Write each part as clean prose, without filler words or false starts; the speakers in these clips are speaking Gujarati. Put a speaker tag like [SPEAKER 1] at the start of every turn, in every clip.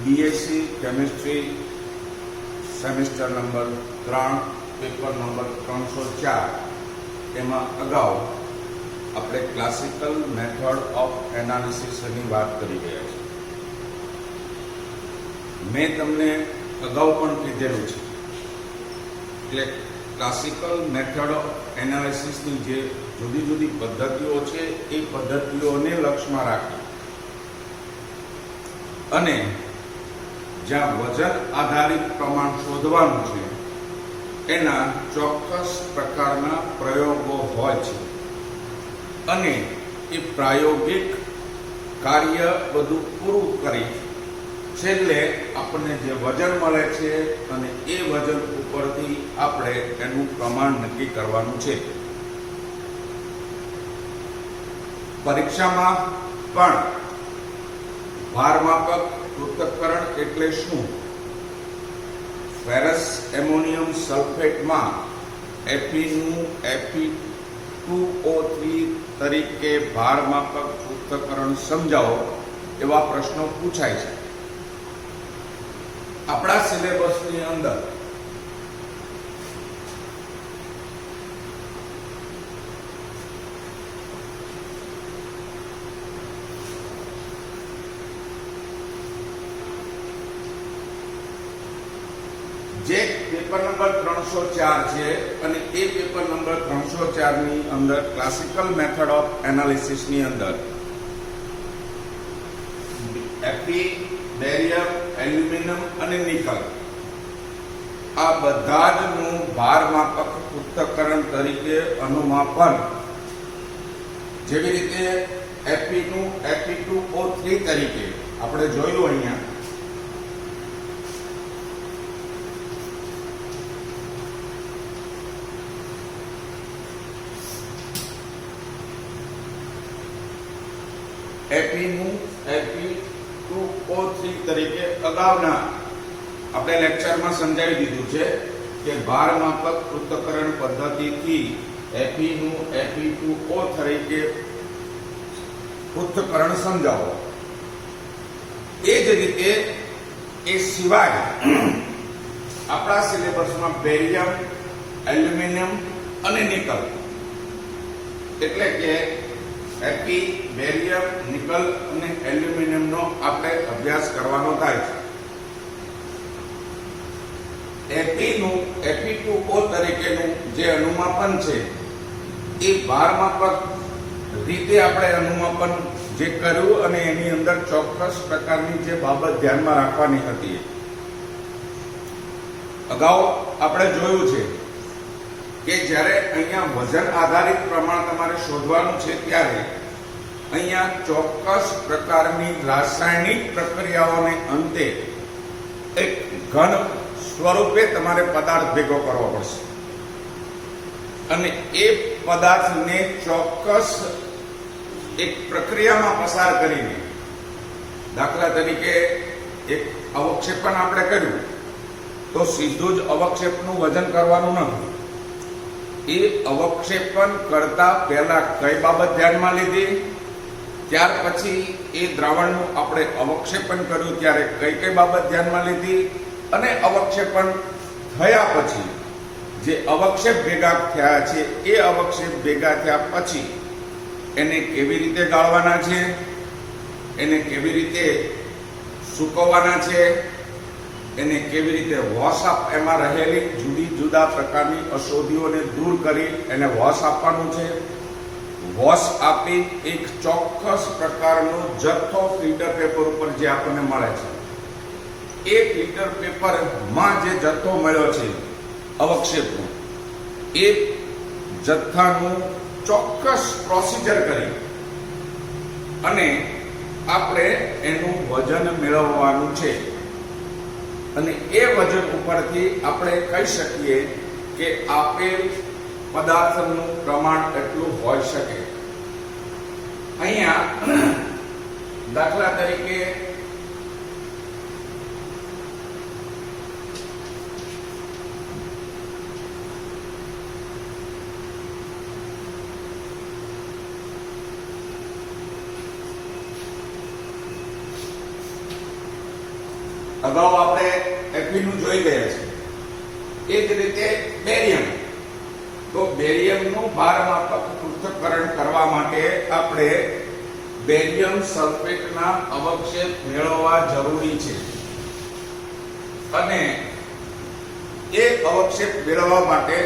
[SPEAKER 1] BSc chemistry semester number 3 paper number 304 એમાં અગાઉ આપણે ક્લાસિકલ મેથડ ઓફ એનાલિસિસની વાત કરી ગયા છે. મેં તમને અગાઉ પણ કીધેલું છે એટલે ક્લાસિકલ મેથડ ઓફ એનાલિસિસની જે જુદી જુદી પદ્ધતિઓ છે એ પદ્ધતિઓને લક્ષ્યમાં રાખી અને જ્યાં વજન આધારિત પ્રમાણ શોધવાનું છે એના ચોક્કસ પ્રકારના પ્રયોગો હોય છે અને એ પ્રાયોગિક કાર્ય બધું પૂરું કરી છેલ્લે આપણને જે વજન મળે છે અને એ વજન ઉપરથી આપણે એનું પ્રમાણ નક્કી કરવાનું છે. પરીક્ષામાં પણ ભારમાપક પૃથક્કરણ એટલે શું? ફેરસ એમોનિયમ સલ્ફેટમાં Fe નું Fe2O3 તરીકે ભારમાપક પૃથક્કરણ સમજાવો એવા પ્રશ્નો પૂછાય છે. આપણા સિલેબસની અંદર જે પેપર નંબર 304 છે અને એ પેપર નંબર 304 ની અંદર ક્લાસિકલ મેથડ ઓફ એનાલિસિસ ની અંદર Fe, બેરિયમ, એલ્યુમિનિયમ અને નિકલ આ બધા જ નું ભારમાપક પૃથક્કરણ તરીકે અનુમાપન જેવી રીતે Fe નું Fe2O3 તરીકે આપણે જોયું અહીંયા Fe નું Fe2O3 તરીકે અગાઉના આપણે લેક્ચરમાં સમજાવી દીધું છે કે ભારમાપક પૃથક્કરણ પદ્ધતિથી Fe નું Fe2O તરીકે પૃથક્કરણ સમજાવો. એ જ રીતે એ સિવાય આપણા સિલેબસમાં બેરિયમ, એલ્યુમિનિયમ અને નિકલ એટલે કે Fe, બેરિયમ, નિકલ અને એલ્યુમિનિયમનો આપણે અભ્યાસ કરવાનો થાય છે. Fe નું Fe2O તરીકેનું જે અનુમાપન છે એ ભારમાપક રીતે આપણે અનુમાપન જે કર્યું અને એની અંદર ચોક્કસ પ્રકારની જે બાબત ધ્યાનમાં રાખવાની હતી. અગાઉ આપણે જોયું છે કે જ્યારે અહીંયા વજન આધારિત પ્રમાણ તમારે શોધવાનું છે ત્યારે અહીંયા ચોક્કસ પ્રકારની રાસાયણિક પ્રક્રિયાઓને અંતે એક ઘન સ્વરૂપે તમારે પદાર્થ ભેગો કરવો પડશે અને એ પદાર્થને ચોક્કસ એક પ્રક્રિયામાં પસાર કરીને, દાખલા તરીકે એક અવક્ષેપણ આપણે કર્યું તો સીધું જ અવક્ષેપનું વજન કરવાનું નથી. એ અવક્ષેપણ કરતા પહેલા કઈ બાબત ધ્યાનમાં લીધી, ત્યાર પછી એ દ્રાવણનું આપણે અવક્ષેપણ કર્યું ત્યારે કઈ કઈ બાબત ધ્યાનમાં લીધી અને અવક્ષેપણ થયા પછી જે અવક્ષેપ ભેગા થયા છે એ અવક્ષેપ ભેગા થયા પછી એને કેવી રીતે ગાળવાના છે, એને કેવી રીતે સૂકવવાના છે, એને કેવી રીતે વોશ એમાં રહેલી જુદી જુદા પ્રકારની અશુદ્ધિઓને દૂર કરી એને વોશ આપવાનું છે. વોશ આપી એક ચોક્કસ પ્રકારનો જથ્થો ફિલ્ટર પેપર ઉપર જે આપણને મળે છે એ ફિલ્ટર પેપરમાં જે જથ્થો મળ્યો છે અવક્ષેપનો એ જથ્થાનું ચોક્કસ પ્રોસિજર કરી અને આપણે એનું વજન મેળવવાનું છે અને એ વજન ઉપરથી આપણે કહી શકીએ કે આપેલ પદાર્થનું પ્રમાણ એટલું હોઈ શકે. અહીંયા દાખલા તરીકે અગાઉ આપણે Fe નું જોઈ ગયા છે. એ જ રીતે બેરિયમ. તો બેરિયમનું ભારમાપક પૃથ્થકરણ કરવા માટે આપણે બેરિયમ સલ્ફેટના અવક્ષેપ મેળવવા જરૂરી છે. અને એ અવક્ષેપ મેળવવા માટે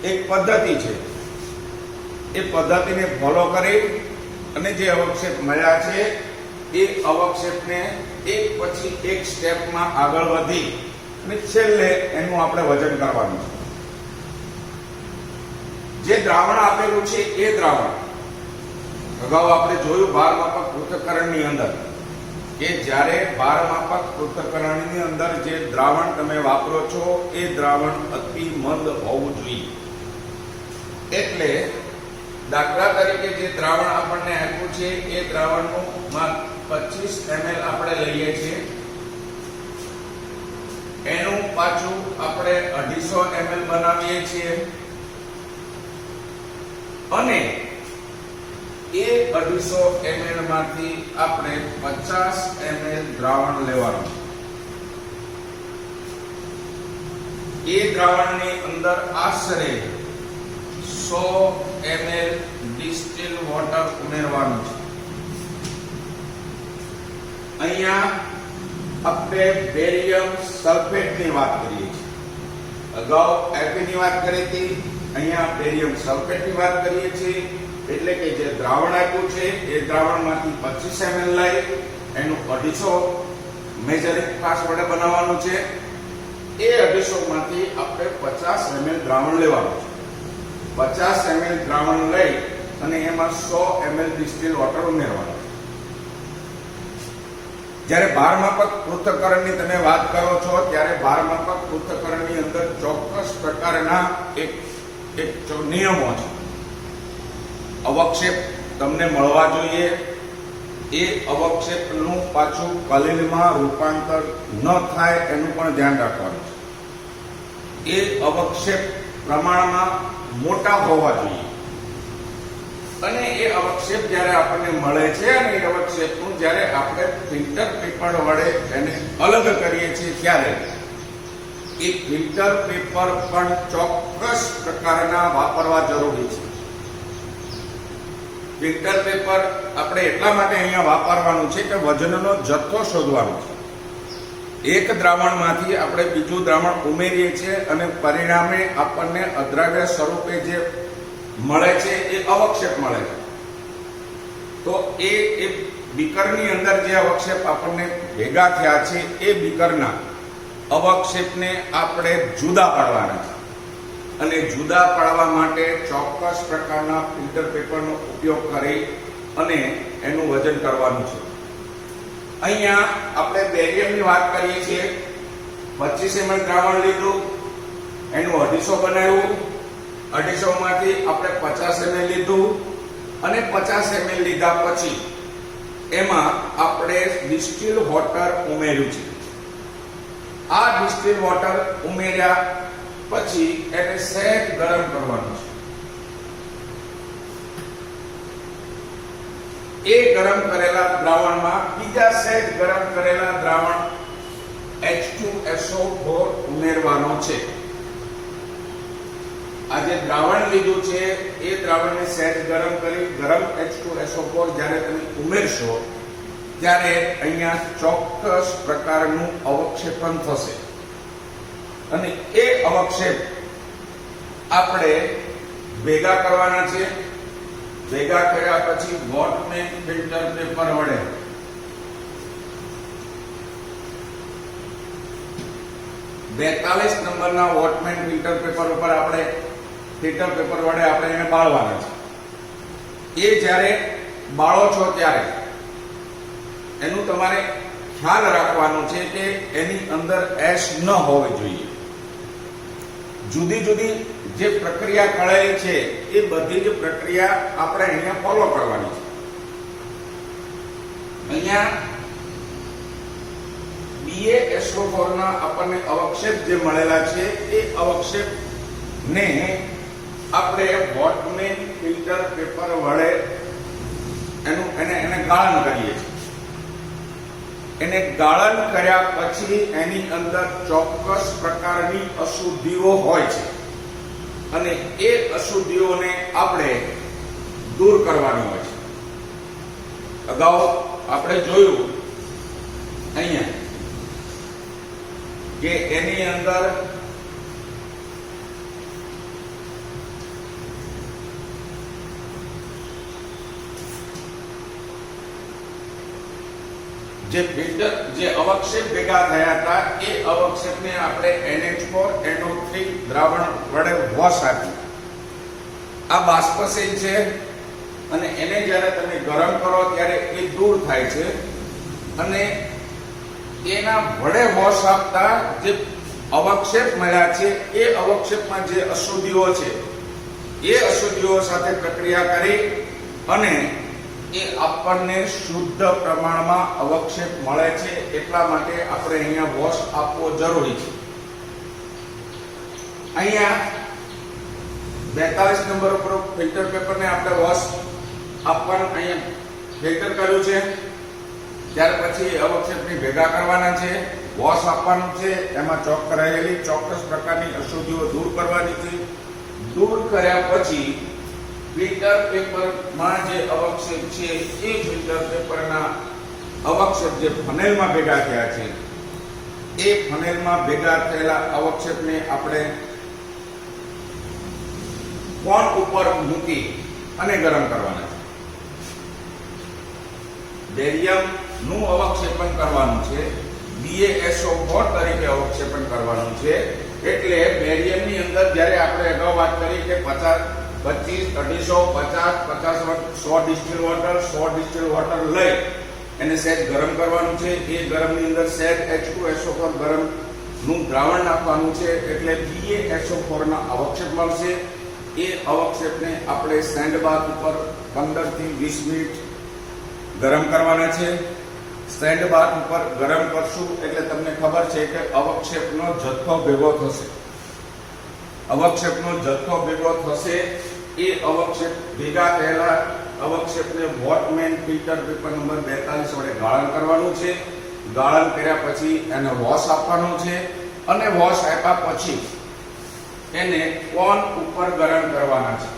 [SPEAKER 1] એક પદ્ધતિ છે. એ પદ્ધતિને ફોલો કરી અને જે અવક્ષેપ મળ્યા છે એ અવક્ષેપને એક પછી એક સ્ટેપમાં આગળ વધી અને છેલ્લે એનું આપણે વજન કરવાનું છે. જે દ્રાવણ આપેલું છે એ દ્રાવણ અગાઉ આપણે જોયું ભારમાપક પૃથ્થકરણની અંદર કે જ્યારે ભારમાપક પૃથ્થકરણની અંદર જે દ્રાવણ તમે વાપરો છો એ દ્રાવણ અતિ મંદ હોવું જોઈએ. એટલે દાખલા તરીકે જે દ્રાવણ આપણને આપ્યું છે એ દ્રાવણનું 25 ml આપણે લઈએ છીએ. એનું પાછું આપણે 250 ml બનાવીએ છીએ અને એ 250 ml માંથી આપણે 50 ml દ્રાવણ લેવાનું. એ દ્રાવણની અંદર આશરે 100 ml ડિસ્ટિલ વોટર ઉમેરવાનું છે. અહીંયા આપણે બેરિયમ સલ્ફેટની વાત કરીએ છીએ. અગાઉ Fe ની વાત કરી હતી, અહીંયા બેરિયમ સલ્ફેટની વાત કરીએ છીએ. એટલે કે જે દ્રાવણ આપ્યું છે એ દ્રાવણમાંથી 25 ml લઈ એનું 250 મેજરિંગ ગ્લાસ વડે બનાવવાનું છે. એ 250 માંથી આપણે 50 ml દ્રાવણ લેવાનું છે. 50 ml દ્રાવણ લઈ અને એમાં 100 ml ડિસ્ટિલ વોટર ઉમેરવાનું. જ્યારે ભારમાપક પૃથ્થકરણની તમે વાત કરો છો ત્યારે ભારમાપક પૃથ્થકરણની અંદર ચોક્કસ પ્રકારના એક નિયમો છે. અવક્ષેપ તમને મળવા જોઈએ. એ અવક્ષેપનું પાછું કલીલમાં રૂપાંતર ન થાય એનું પણ ધ્યાન રાખવાનું છે. એ અવક્ષેપ પ્રમાણમાં મોટા હોવા જોઈએ અને એ અવક્ષેપ જ્યારે આપણને મળે છે અને એ અવક્ષેપનું જ્યારે આપણે ફિલ્ટર પેપર વડે એને અલગ કરીએ છીએ ત્યારે એ ફિલ્ટર પેપર પણ ચોક્કસ પ્રકારના વાપરવા જરૂરી છે. ફિલ્ટર પેપર આપણે એટલા માટે અહીંયા વાપરવાનું છે કે વજનનો જથ્થો શોધવાનો છે. એક દ્રાવણમાંથી આપણે બીજું દ્રાવણ ઉમેરીએ છીએ અને પરિણામે આપણને અદ્રાવ્ય સ્વરૂપે જે મળે છે એ અવક્ષેપ મળે છે. તો એ બીકરની અંદર જે અવક્ષેપ આપણને ભેગા થયા છે એ બીકરના અવક્ષેપને આપણે જુદા પાડવાના છે અને જુદા પાડવા માટે ચોક્કસ પ્રકારના ફિલ્ટર પેપરનો ઉપયોગ કરી અને એનું વજન કરવાનું છે. અહીંયા આપણે બેરિયમની વાત કરીએ છીએ. 25 ml દ્રાવણ લીધું, એનું 250 બનાવ્યું. 250 માંથી આપણે 50 ml લીધું અને 50 ml લીધા પછી એમાં આપણે ડિસ્ટિલ વોટર ઉમેર્યું છે. આ ડિસ્ટિલ વોટર ઉમેર્યા પછી એને સહેજ ગરમ કરવાનું છે. એ ગરમ કરેલા દ્રાવણમાં બીજા સહેજ ગરમ કરેલા દ્રાવણ H2SO4 ઉમેરવાનો છે. આ જે દ્રાવણ લીધું છે એ દ્રાવણને સહેજ ગરમ કરી ગરમ H2SO4 જ્યારે તમે ઉમેરશો ત્યારે અહીંયા ચોક્કસ પ્રકારનું અવક્ષેપન થશે અને એ અવક્ષેપ આપણે ભેગા કરવાના છે. ભેગા કર્યા પછી વોટમેન ફિલ્ટર પેપર વડે 42 નંબરના વોટમેન ફિલ્ટર પેપર ઉપર આપણે ફિલ્ટર પેપર વડે આપણે એને બાળવાના છે. એ જ્યારે બાળો છો ત્યારે એનું તમારે ખ્યાલ રાખવાનું છે કે એની અંદર એશ ન હોવી જોઈએ. જુદી જુદી જે પ્રક્રિયા કરેલી છે એ બધી જ પ્રક્રિયા આપણે અહીંયા ફોલો કરવાની છે. અહીંયા BaSO4 ના આપણને અવક્ષેપ જે મળેલા છે એ અવક્ષેપ ને આપણે વોટમેન ફિલ્ટર પેપર વડે એને ગાળણ કરીએ છીએ. એને ગાળણ કર્યા પછી એની અંદર ચોક્કસ પ્રકારની અશુદ્ધિઓ હોય છે અને એ અશુદ્ધિઓને આપણે દૂર કરવાની હોય છે. અગાઉ આપણે જોયું અહીંયા કે એની અંદર જે ફિલ્ટર જે અવક્ષેપ ભેગા થયા હતા એ અવક્ષેપને આપણે NH4 NO3 દ્રાવણ વડે વોશ આપ્યું. આ બાષ્પશીલ છે અને એને જ્યારે તમે ગરમ કરો ત્યારે એ દૂર થાય છે અને એના વડે વોશ આપતા જે અવક્ષેપ મળ્યા છે એ અવક્ષેપમાં જે અશુદ્ધિઓ છે એ અશુદ્ધિઓ સાથે પ્રક્રિયા કરી અને એ આપણને શુદ્ધ પ્રમાણમાં અવક્ષેપ મળે છે. એટલા માટે આપણે અહીંયા વોશ આપવો જરૂરી છે. અહીંયા 42 નંબર ઉપર ફિલ્ટર પેપરને આપણે વોશ આપવાનું અહીંયા ફિલ્ટર કર્યું છે. ત્યાર પછી અવક્ષેપને ભેગા કરવાના છે, વોશ આપવાનું છે, એમાં ચોક કરાયેલી ચોક્કસ પ્રકારની અશુદ્ધિઓ દૂર કરવાની છે. દૂર કર્યા પછી ફિલ્ટર પેપરમાં જે અવક્ષેપ છે એ ફિલ્ટર પેપરના અવક્ષેપ જે ફનેલમાં ભેગા થયા છે એ ફનેલમાં ભેગા થયેલા અવક્ષેપને આપણે કોણ ઉપર મૂકી અને ગરમ કરવાના છે. બેરિયમ નું અવક્ષેપન કરવાનું છે, BaSO4 તરીકે અવક્ષેપન કરવાનું છે. એટલે બેરિયમની અંદર જ્યારે આપણે અગાઉ વાત કરી કે 50 25 250 50 100 ડિસ્ટિલ વોટર 100 ડિસ્ટિલ વોટર લઈ એને સહેજ ગરમ કરવાનું છે. એ ગરમની અંદર સહેજ H2SO4 ગરમ નું દ્રાવણ નાખવાનું છે એટલે BaSO4 ના અવક્ષેપ મળશે. એ અવક્ષેપને આપણે સેન્ડ બાથ ઉપર 15 થી 20 મિનિટ ગરમ કરવાના છે. સેન્ડ બાથ ઉપર ગરમ કરશું એટલે તમને ખબર છે કે અવક્ષેપનો જથ્થો ભેગો થશે. અવક્ષેપનો જથ્થો ભેગો થશે. એ અવક્ષેપ ભેગા થયેલા અવક્ષેપને વોટમેન ફિલ્ટર પેપર નંબર 42 વડે ગાળણ કરવાનું છે. ગાળણ કર્યા પછી એને વોશ આપવાનો છે અને વોશ આપ્યા પછી એને કોન ઉપર ગરમ કરવાના છે.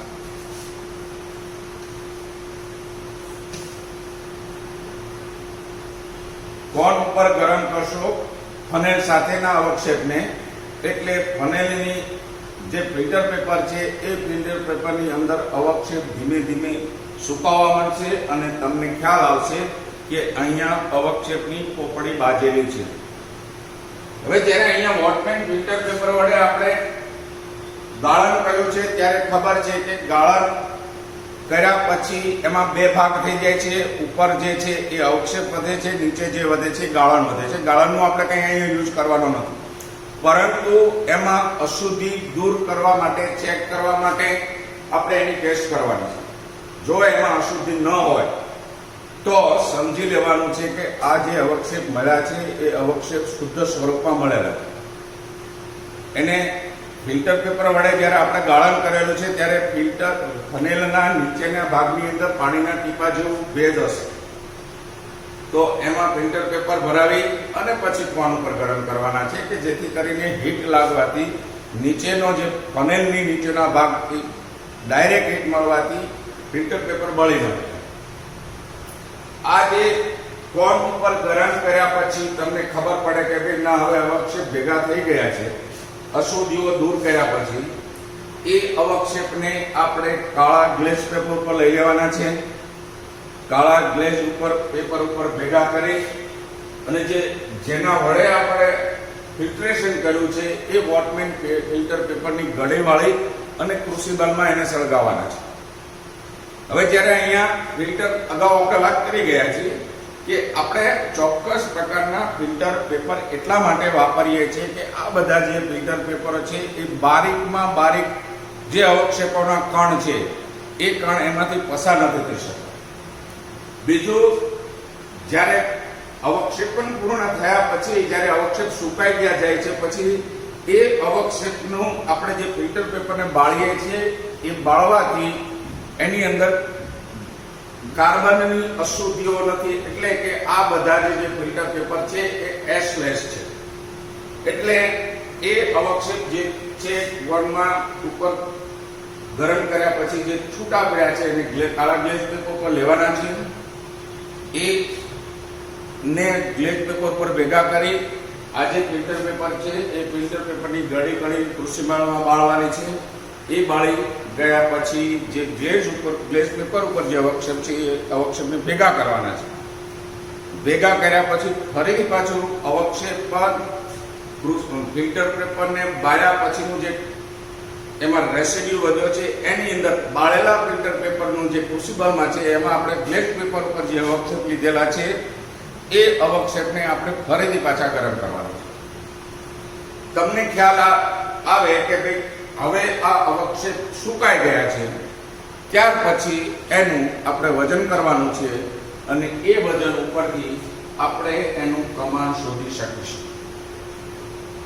[SPEAKER 1] કોન ઉપર ગરમ કરશો ફનેલ સાથેના અવક્ષેપને એટલે ફનેલની જે ફિલ્ટર પેપર છે એ ફિલ્ટર પેપરની અંદર અવક્ષેપ ધીમે ધીમે સુકાવા માંડશે અને તમને ખ્યાલ આવશે કે અહીંયા અવક્ષેપની પોપડી બાજેલી છે. હવે જ્યારે અહીંયા વોટમેન ફિલ્ટર પેપર વડે આપણે ગાળણ કર્યું છે ત્યારે ખબર છે કે ગાળણ કર્યા પછી એમાં બે ભાગ થઈ જાય છે. ઉપર જે છે એ અવક્ષેપ વધે છે, નીચે જે વધે છે ગાળણ વધે છે. ગાળણનું આપણે કંઈ અહીંયા યુઝ કરવાનો નથી, પરંતુ એમાં અશુદ્ધિ દૂર કરવા માટે ચેક કરવા માટે આપણે એની ટેસ્ટ કરવાની છે. જો એમાં અશુદ્ધિ ન હોય તો સમજી લેવાનું છે કે આ જે અવક્ષેપ મળ્યા છે એ અવક્ષેપ શુદ્ધ સ્વરૂપમાં મળેલા છે. એને ફિલ્ટર પેપર વડે જ્યારે આપણે ગાળણ કરેલું છે ત્યારે ફિલ્ટર ફનેલના નીચેના ભાગની અંદર પાણીના ટીપા જેવું ભેજ હશે, તો એમાં ફિલ્ટર પેપર ભરાવી અને પછી કોન ઉપર ગરમ કરવાના છે કે જેથી કરીને હીટ લાગવાથી નીચેનો જે ફનેલની નીચેના ભાગથી ડાયરેક્ટ હીટ મળવાથી ફિલ્ટર પેપર બળી ન જાય. આ જે કોન ઉપર ગરમ કર્યા પછી તમને ખબર પડે કે ભાઈ ના હવે અવક્ષેપ ભેગા થઈ ગયા છે, અશુદ્ધિઓ દૂર કર્યા પછી એ અવક્ષેપને આપણે કાળા ગ્લેસ પેપર ઉપર લઈ લેવાના છે. કાળા ગ્લેસ ઉપર પેપર ઉપર ભેગા કરી અને જેના વડે આપણે ફિલ્ટ્રેશન કર્યું છે એ વોટમેન ફિલ્ટર પેપરની ગળે વાળી અને ક્રુસિબલમાં એને સળગાવવાના છે. હવે જ્યારે અહીંયા ફિલ્ટર અગાઉ આપણે વાત કરી ગયા છીએ કે આપણે ચોક્કસ પ્રકારના ફિલ્ટર પેપર એટલા માટે વાપરીએ છીએ કે આ બધા જે ફિલ્ટર પેપરો છે એ બારીકમાં બારીક જે અવક્ષેપોના કણ છે એ કણ એમાંથી પસાર નથી થઈ શકતા. બીજું, જ્યારે અવક્ષેપન પૂર્ણ થયા પછી જ્યારે અવક્ષેપ સુકાઈ ગયા જાય છે પછી એ અવક્ષેપનું આપણે જે ફિલ્ટર પેપરને બાળીએ છીએ એ બાળવાથી એની અંદર કાર્બનની અશુદ્ધિઓ નથી, એટલે કે આ બધા જે ફિલ્ટર પેપર છે એ એશલેસ છે. એટલે એ અવક્ષેપ જે છે વનમાં ઉપર ગરમ કર્યા પછી જે છૂટા પડ્યા છે એને કાળા ગ્લેઝ પેપર પર લેવાના છે. એ ને ગ્લેઝ પેપર પર ભેગા કરી આ જે ફિલ્ટર પેપર છે એ ફિલ્ટર પેપરની ગળી ગળી કૃષિમાળમાં બાળવાની છે. એ બાળી ગયા પછી જે ગ્લેઝ પેપર ઉપર જે અવક્ષેપ છે એ અવક્ષેપને ભેગા કરવાના છે. ભેગા કર્યા પછી ફરીથી પાછું અવક્ષેપ પર ફિલ્ટર પેપરને બાળ્યા પછીનું જે એમાં રેસિડ્યુ વધ્યો છે એની અંદર બાળેલા ફિલ્ટર પેપરનું જે ક્રુસિબલમાં છે એમાં આપણે ગ્લેઝ પેપર ઉપર જે અવક્ષેપ લીધેલા છે એ અવક્ષેપને આપણે ફરીથી પાછા ગરમ કરવાના છે. તમને ખ્યાલ આવે કે ભાઈ હવે આ અવક્ષેપ સુકાઈ ગયા છે, ત્યાર પછી એનું આપણે વજન કરવાનું છે અને એ વજન ઉપરથી આપણે એનું પ્રમાણ શોધી શકીશું.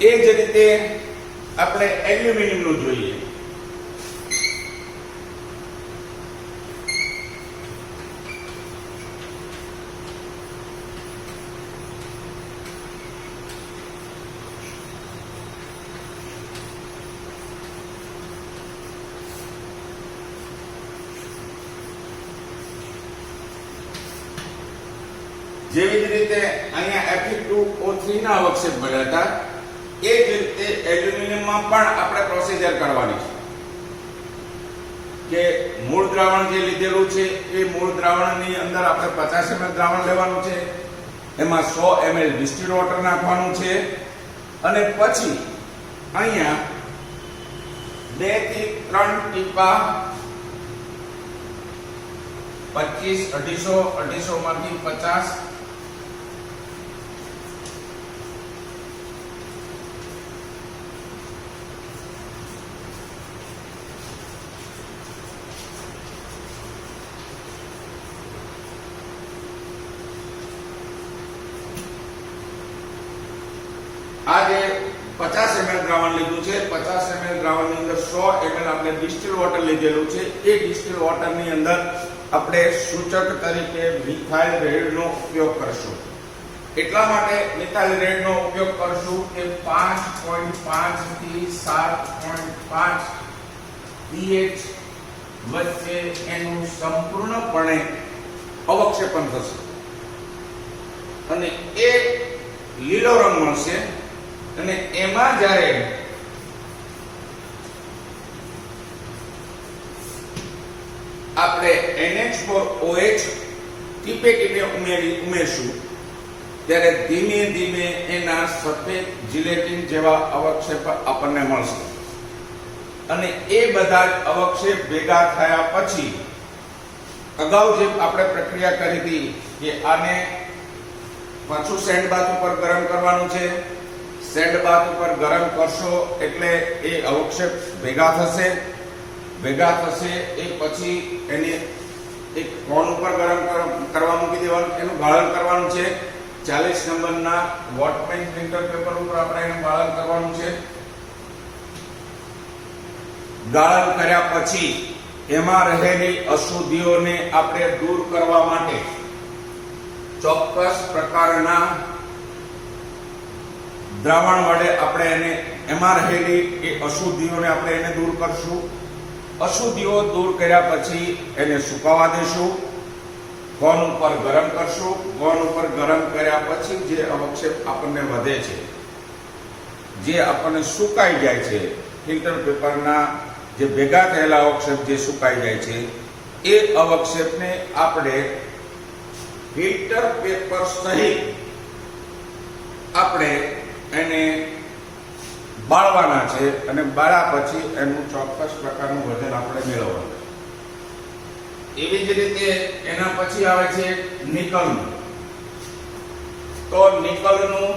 [SPEAKER 1] એ જ રીતે આપણે એલ્યુમિનિયમનું જોઈએ. જેવી જ રીતે અહીંયા Fe2O3 ના અવક્ષેપ મળ્યા હતા, એ જ રીતે એલ્યુમિનિયમમાં પણ આપણે પ્રોસીજર કરવાની છે કે મૂળ દ્રાવણ જે લીધેલું છે એ મૂળ દ્રાવણની અંદર આપણે 50 ml દ્રાવણ લેવાનું છે, એમાં 100 ml ડિસ્ટિલ્ડ વોટર નાખવાનું છે અને પછી અહીંયા 2 થી 3 ટીપા 25 250 માંથી 50 આ જે 50 ml દ્રાવણ લીધું છે, 50 ml દ્રાવણની અંદર 100 ml આપણે ડિસ્ટિલ્ડ વોટર લીધેલું છે. એ ડિસ્ટિલ્ડ વોટરની અંદર આપણે સૂચક તરીકે મિથાઇલ રેડનો ઉપયોગ કરશું. એટલા માટે મિથાઇલ રેડનો ઉપયોગ કરશું કે 5.5 થી 7.5 pH વચ્ચે એનું સંપૂર્ણપણે અવક્ષેપન થશે અને એ લીલો રંગ મળશે. અને એમાં જ્યારે આપણે NH4OH ટીપે ટીપે ઉમેરશું ત્યારે ધીમે ધીમે એના સફેદ જિલેટિન જેવા અવક્ષેપ આપણને મળશે. અને એ બધા અવક્ષેપ ભેગા થયા પછી અગાઉ જે આપણે પ્રક્રિયા કરી હતી કે આને પાછું સેન્ડ બાથ ઉપર ગરમ કરવાનું છે. સેન્ડ બાથ ઉપર ગરમ કરશો એટલે એ અવક્ષેપ ભેગા થશે એ પછી એને એક કોણ ઉપર ગરમ કરવા મૂકી દેવાનું, એનું ગાળણ કરવાનું છે. 40 નંબરના વોટમેન ફિલ્ટર પેપર ઉપર આપણે એનું ગાળણ કરવાનું છે. ગાળણ કર્યા પછી એમાં રહેલી અશુદ્ધિઓને આપણે દૂર કરવા માટે ચોક્કસ પ્રકારના દ્રાવણ વડે આપણે એને એમાં રહેલી એ અશુદ્ધિઓને આપણે એને દૂર કરશું. અશુદ્ધિઓ દૂર કર્યા પછી એને સુકાવા દેશું. કોન ઉપર ગરમ કરશું. કોન ઉપર ગરમ કર્યા પછી જે અવક્ષેપ આપણને વધે છે, જે આપણને સુકાઈ જાય છે, ફિલ્ટર પેપરના જે ભેગા થયેલા અવક્ષેપ જે સુકાઈ જાય છે, એ અવક્ષેપને આપણે ફિલ્ટર પેપર સહિત આપણે એને બાળવાના છે અને બાળ્યા પછી એનું ચોક્કસ પ્રકારનું વજન આપણે મેળવવાનું. એવી જ રીતે એના પછી આવે છે નિકલનું. તો નિકલનું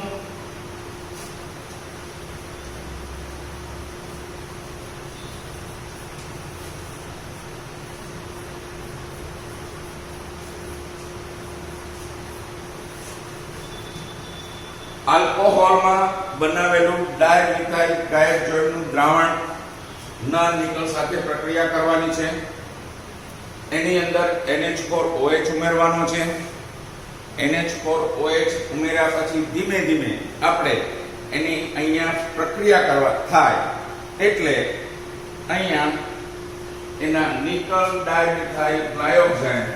[SPEAKER 1] આલ્કોહોલમાં બનાવેલું ડાયમિથાઇલ ડાયઝોઇનનું દ્રાવણ ના નિકલ સાથે પ્રક્રિયા કરવાની છે. એની અંદર NH4OH ઉમેરવાનો છે. NH4OH ઉમેર્યા પછી ધીમે ધીમે આપણે એની અહીંયા પ્રક્રિયા કરવા થાય એટલે અહીંયા એના નિકલ ડાયમિથાઇલ ગ્લાયોક્સાઇડ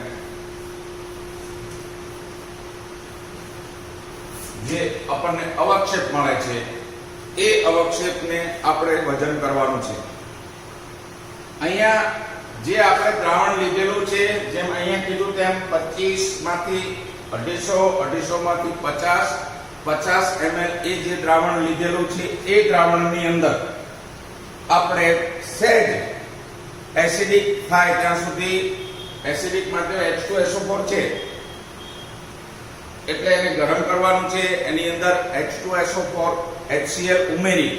[SPEAKER 1] જે આપણને અવક્ષેપ મળે છે એ અવક્ષેપને આપણે વજન કરવાનું છે. અહીંયા જે આપણે દ્રાવણ લીધેલું છે જેમ અહીંયા કીધું તેમ 25 માંથી 250 માંથી 50 ml એ જે દ્રાવણ લીધેલું છે એ દ્રાવણની અંદર આપણે સહેજ એસિડિક થાય ત્યાં સુધી એસિડિક માટે H2SO4 છે એટલે એને ગરમ કરવાનું છે. એની અંદર H2SO4 HCl ઉમેરી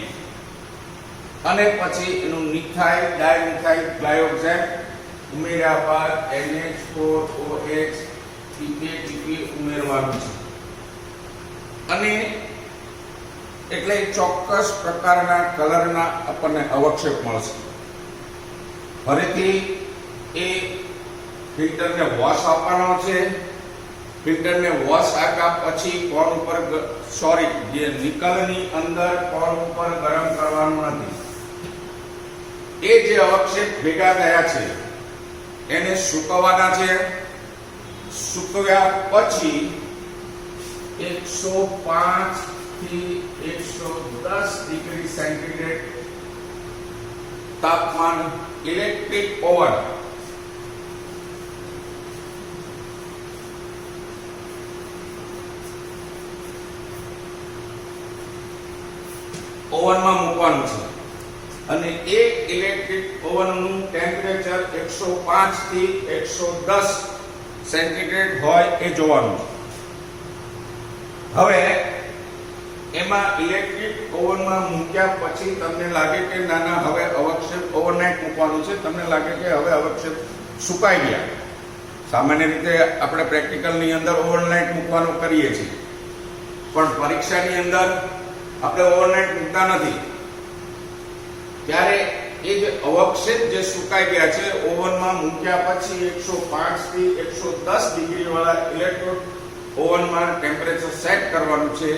[SPEAKER 1] અને પછી એનું મિથાઇલ ડાયમિથાઇલ ગ્લાયોક્સાઇડ ઉમેર્યા બાદ NH4OH ટીપે ઉમેરવાનું છે અને એટલે ચોક્કસ પ્રકારના કલરના આપણને અવક્ષેપ મળશે. ફરીથી એ ફિલ્ટરને વોશ આપવાનો છે. ફિલ્ટરને વોશ આપ્યા પછી કોણ ઉપર જે નિકલની અંદર કોણ ઉપર ગરમ કરવાનું નથી. એ જે અવક્ષેપ ભેગા થયા છે એને સૂકવવાના છે. સૂકવ્યા પછી 105 થી 110 ડિગ્રી સેન્ટીગ્રેડ તાપમાન ઇલેક્ટ્રિક ઓવન ઓવનમાં મૂકવાનું છે અને એક ઇલેક્ટ્રિક ઓવનનું ટેમ્પરેચર 105 થી 110 સેન્ટીગ્રેડ હોય એ જોવાનું છે. હવે એમાં ઇલેક્ટ્રિક ઓવનમાં મૂક્યા પછી તમને લાગે કે નાના હવે અવક્ષેપ ઓવરનાઇટ મૂકવાનું છે, તમને લાગે કે હવે અવક્ષેપ સુકાઈ ગયા. સામાન્ય રીતે આપણે પ્રેક્ટિકલની અંદર ઓવરનાઇટ મૂકવાનું કરીએ છીએ પણ પરીક્ષાની અંદર આપણે ઓવરનાઇટ મૂકતા નથી. ત્યારે એ જે અવક્ષેપ જે સુકાઈ ગયા છે ઓવનમાં મૂક્યા પછી 105 થી 110 ડિગ્રી વાળા ઇલેક્ટ્રોડ ઓવનમાં ટેમ્પરેચર સેટ કરવાનું છે.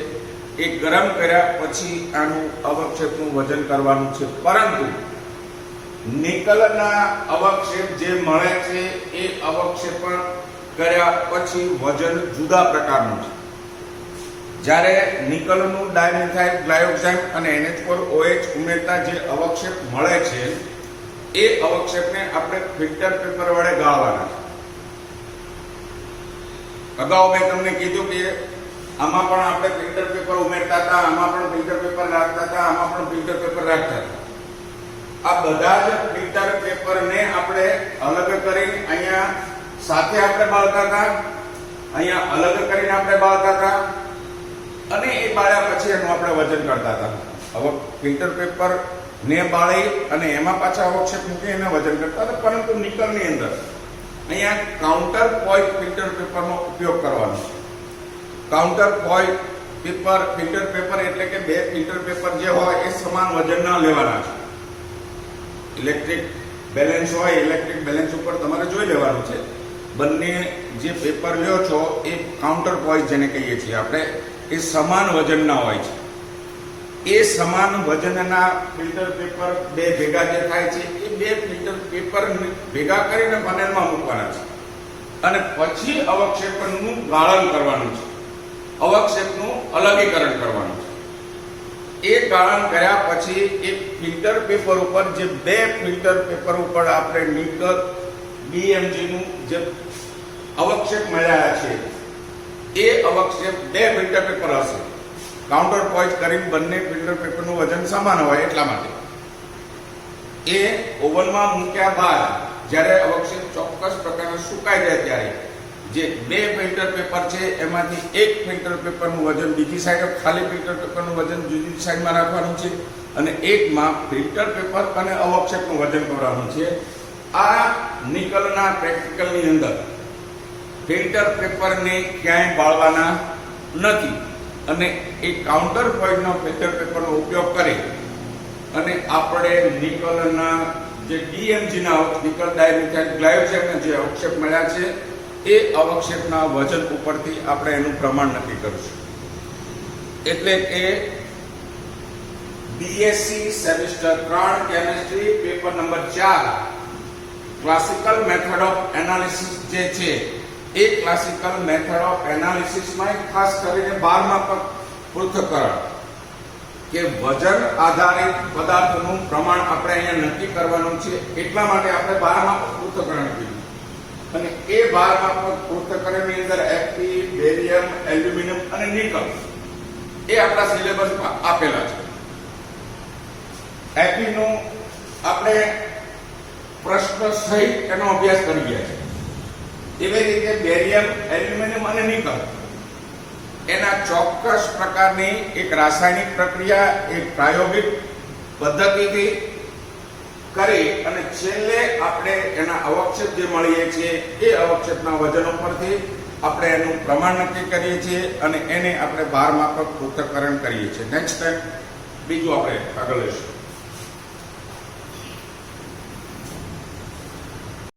[SPEAKER 1] એ ગરમ કર્યા પછી આનું અવક્ષેપનું વજન કરવાનું છે. પરંતુ નિકલના અવક્ષેપ જે મળે છે એ અવક્ષેપણ કર્યા પછી વજન જુદા પ્રકારનું છે. જ્યારે નિકલનું ડાયમિથાઇલ ગ્લાયોક્સાઇડ અને NH4OH ઉમેરતા જે અવક્ષેપ મળે છે એ અવક્ષેપને આપણે ફિલ્ટર પેપર વડે ગાળવાના છે. અગાઉ મેં તમને કીધું કે આમાં પણ આપણે ફિલ્ટર પેપર ઉમેરતા હતા, આમાં પણ ફિલ્ટર પેપર રાખતા હતા, આમાં પણ ફિલ્ટર પેપર રાખતા હતા. આ બધા જ ફિલ્ટર પેપરને આપણે અલગ કરીને અહીંયા સાથે આપણે બાળતા હતા, અહીંયા અલગ કરીને આપણે બાળતા હતા અને એ બાળ્યા પછી એનું આપણે વજન કરતા હતા. હવે ફિલ્ટર પેપર ને બાળી અને એમાં પાછા અવક્ષેપ મૂકી એને વજન કરતા હતા. પરંતુ નિકલની અંદર અહીંયા કાઉન્ટર પોઈન્ટ ફિલ્ટર પેપરનો ઉપયોગ કરવાનો છે. Counter point paper filter paper એટલે કે બે ફિલ્ટર પેપર જે હોય એ સમાન વજનના લેવાના છે. ઇલેક્ટ્રિક બેલેન્સ હોય, ઇલેક્ટ્રિક બેલેન્સ ઉપર તમારે જોઈ લેવાનું છે. બંને જે પેપર લ્યો છો એ કાઉન્ટર પોઈન્ટ જેને કહીએ છીએ આપણે, એ સમાન વજનના હોય છે. એ સમાન વજનના ફિલ્ટર પેપર બે ભેગા જે થાય છે એ બે ફિલ્ટર પેપર ભેગા કરીને પેનલમાં મૂકવાના છે અને પછી અવક્ષેપણનું ગાળણ કરવાનું છે. અવક્ષેપનું અલગીકરણ કરવાનું છે. એ ગાળણ કર્યા પછી એક ફિલ્ટર પેપર ઉપર જે બે ફિલ્ટર પેપર ઉપર આપણે નિકલ BMG નું જે અવક્ષેપ મળ્યા છે એ અવક્ષેપ બે ફિલ્ટર પેપર હશે. કાઉન્ટર પોઈન્ટ કરીને બંને ફિલ્ટર પેપરનું વજન સમાન હોય એટલા માટે એ ઓવનમાં મૂક્યા બાદ જ્યારે અવક્ષેપ ચોક્કસ પ્રકારના સુકાઈ જાય ત્યારે જે બે ફિલ્ટર પેપર છે એમાંથી એક ફિલ્ટર પેપરનું વજન બીજી સાઈડ, ખાલી ફિલ્ટર પેપરનું વજન જુદી સાઈડમાં રાખવાનું છે અને એકમાં ફિલ્ટર પેપર અને અવક્ષેપનું વજન કરવાનું છે. આ નિકલના પ્રેક્ટિકલની અંદર ફિલ્ટર પેપરને ક્યાંય બાળવાના નથી અને એ કાઉન્ટર પોઈન્ટનો ફિલ્ટર પેપરનો ઉપયોગ કરી અને આપણે નિકલના જે DMG-ના નિકલ ડાયમિથાઇલ ગ્લાયકોજેનના જે અવક્ષેપ મળ્યા છે એ અવક્ષેપના વજન ઉપરથી આપણે એનું પ્રમાણ નક્કી કરીશું. એટલે કે BSc semester 3 chemistry paper number 4 classical method of analysis જે છે એ ક્લાસિકલ મેથડ ઓફ એનાલિસિસમાં ખાસ કરીને 12મા પૃથ્થકરણ કે વજન આધારિત પદાર્થનું પ્રમાણ આપણે અહીંયા નક્કી કરવાનું છે. એટલા માટે આપણે 12મા પૃથ્થકરણ કીધું અને એ 12મા પૃથ્થકરણની અંદર Fe, બેરિયમ, એલ્યુમિનિયમ અને નિકલ એ આપણા સિલેબસમાં આપેલા છે. Fe નું આપણે પ્રશ્ન સહિત એનો અભ્યાસ કરી ગયા છે. એવી રીતે બેરિયમ, એલ્યુમિનિયમ અને નિકલ એના ચોક્કસ પ્રકારની એક રાસાયણિક પ્રક્રિયા, એક પ્રાયોગિક પદ્ધતિથી કરી અને છેલ્લે આપણે એના અવક્ષેપ જે મળીએ છીએ એ અવક્ષેપના વજન ઉપરથી આપણે એનું પ્રમાણ નક્કી કરીએ છીએ અને એને આપણે 12મા પૃથ્થકરણ કરીએ છીએ. નેક્સ્ટ ટાઈમ બીજું આપણે આગળ લઈશું.